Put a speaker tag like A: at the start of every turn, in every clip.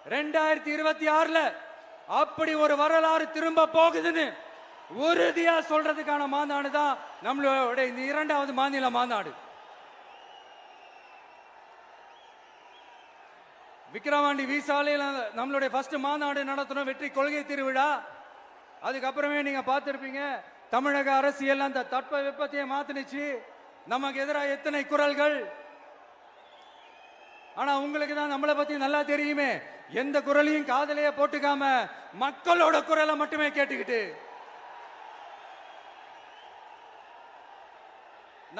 A: 2026ல அப்படி ஒரு வரலாறு திரும்ப போகுதுன்னு உறுதியா சொல்றதுக்கான மாநாடு தான் நம்மளோட இந்த இரண்டாவது மாநில மாநாடு. விக்கிரவாண்டி வீசாலையில் நம்மளுடைய ஃபர்ஸ்ட் மாநாடு நடத்தணும், வெற்றி கொள்கை திருவிழா. அதுக்கப்புறமே நீங்க பார்த்திருப்பீங்க, தமிழக அரசியல் அந்த தட்ப வெப்பத்தையே மாத்தினுச்சு. நமக்கு எதிராக எத்தனை குரல்கள். ஆனா உங்களுக்கு தான் நம்மளை பத்தி நல்லா தெரியுமே, எந்த குரலையும் காதலையே போட்டுக்காம மக்களோட குரலை மட்டுமே கேட்டுக்கிட்டு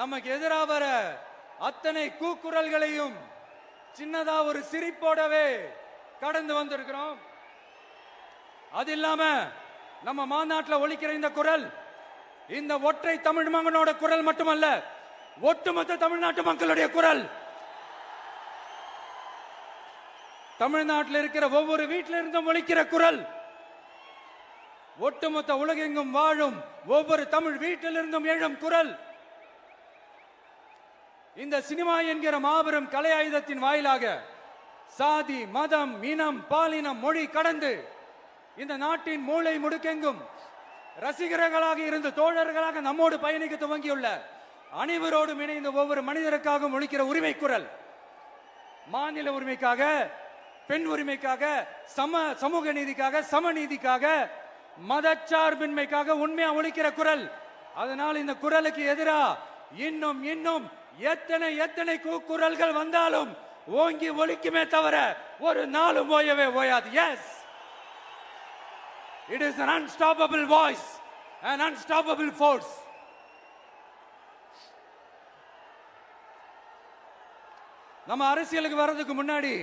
A: நமக்கு எதிராக வர அத்தனை கூக்குரல்களையும் சின்னதா ஒரு சிரிப்போடவே கடந்து வந்திருக்கிறோம். அது இல்லாம நம்ம மாநாட்டில் ஒலிக்கிற இந்த குரல் இந்த ஒற்றை தமிழ் மகனோட குரல் மட்டுமல்ல, ஒட்டுமொத்த தமிழ்நாட்டு மக்களுடைய குரல். தமிழ்நாட்டில் இருக்கிற ஒவ்வொரு வீட்டில இருந்தும் ஒலிக்கிற குரல், ஒட்டுமொத்த உலகெங்கும் வாழும் ஒவ்வொரு தமிழ் வீட்டிலிருந்தும் எழும் குரல். இந்த சினிமா என்கிற மாபெரும் கலை ஆயுதத்தின் வாயிலாக சாதி, மதம், இனம், பாலினம், மொழி கடந்து இந்த நாட்டின் மூளை முடுக்கெங்கும் ரசிகர்களாக இருந்து தோழர்களாக நம்மோடு பயணிக்க துவங்கியுள்ள அனைவரோடும் இணைந்த ஒவ்வொரு மனிதருக்காகவும் ஒலிக்கிற உரிமை குரல். மாநில உரிமைக்காக, பெண் உரிமைக்காக, சமூக நீதிக்காக, சமநீதிக்காக, மதச்சார்பின்மைக்காக உண்மையா ஒலிக்கிற குரல். அதனால் இந்த குரலுக்கு எதிராக இன்னும் இன்னும் எத்தனை குரல்கள் வந்தாலும் ஓங்கி ஒலிக்குமே தவிர ஒரு நாளும் ஓயவே ஓயாது. Yes, it is an unstoppable voice, an unstoppable force. நம்ம அரசியலுக்கு வர்றதுக்கு முன்னாடி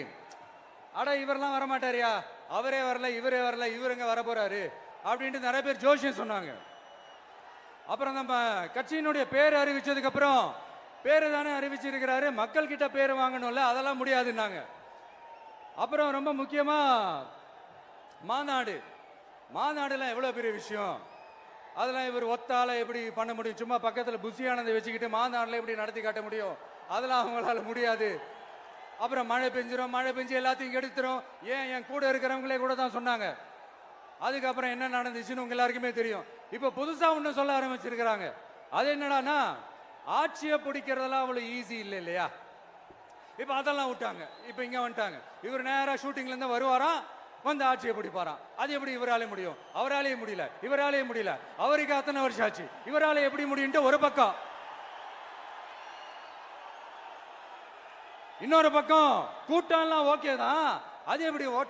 A: அட இவரெல்லாம் வரமாட்டாரியா, அவரே வரல, இவரே வரல, இவருங்க வர போறாரு அப்படின்ட்டு நிறைய பேர் ஜோஷியம் சொன்னாங்க. அப்புறம் நம்ம கட்சியினுடைய பேர் அறிவிச்சதுக்கு அப்புறம் பேரு தானே அறிவிச்சிருக்கிறாரு, மக்கள் கிட்ட பேர் வாங்கணும்ல, அதெல்லாம் முடியாதுன்னாங்க. அப்புறம் ரொம்ப முக்கியமா மாநாடுலாம் எவ்வளவு பெரிய விஷயம், அதெல்லாம் இவர் ஒத்தால எப்படி பண்ண முடியும், சும்மா பக்கத்தில் புசியானதை வச்சுக்கிட்டு மாநாடுல எப்படி நடத்தி காட்ட முடியும், அதெல்லாம் அவங்களால முடியாது. அப்புறம் மழை பெஞ்சு எல்லாத்தையும் எடுத்துரும், ஏன் என் கூட இருக்கிறவங்களே கூட தான் சொன்னாங்க. அதுக்கப்புறம் என்ன நடந்துச்சுன்னு உங்க எல்லாருக்குமே தெரியும். இப்ப புதுசா ஒண்ணு சொல்ல ஆரம்பிச்சிருக்கிறாங்க. அது என்னடானா, ஆட்சியை பிடிக்கிறதெல்லாம் அவ்வளவு ஈஸி இல்லை இல்லையா. இப்ப அதெல்லாம் விட்டாங்க, இப்ப இங்க வந்துட்டாங்க. இவர் நேரா ஷூட்டிங்ல இருந்து வருவாராம், வந்து ஆட்சியை பிடிப்பாராம். அது எப்படி இவராலே முடியும், அவராலே முடியல, இவராலே முடியல, அவருக்கு அத்தனை வருஷம் ஆச்சு, இவராலே எப்படி முடியும் ஒரு பக்கம். இன்னொரு பக்கம் கூட்டம் எல்லாம் ஓகே தான், அது எப்படி ஓட்ட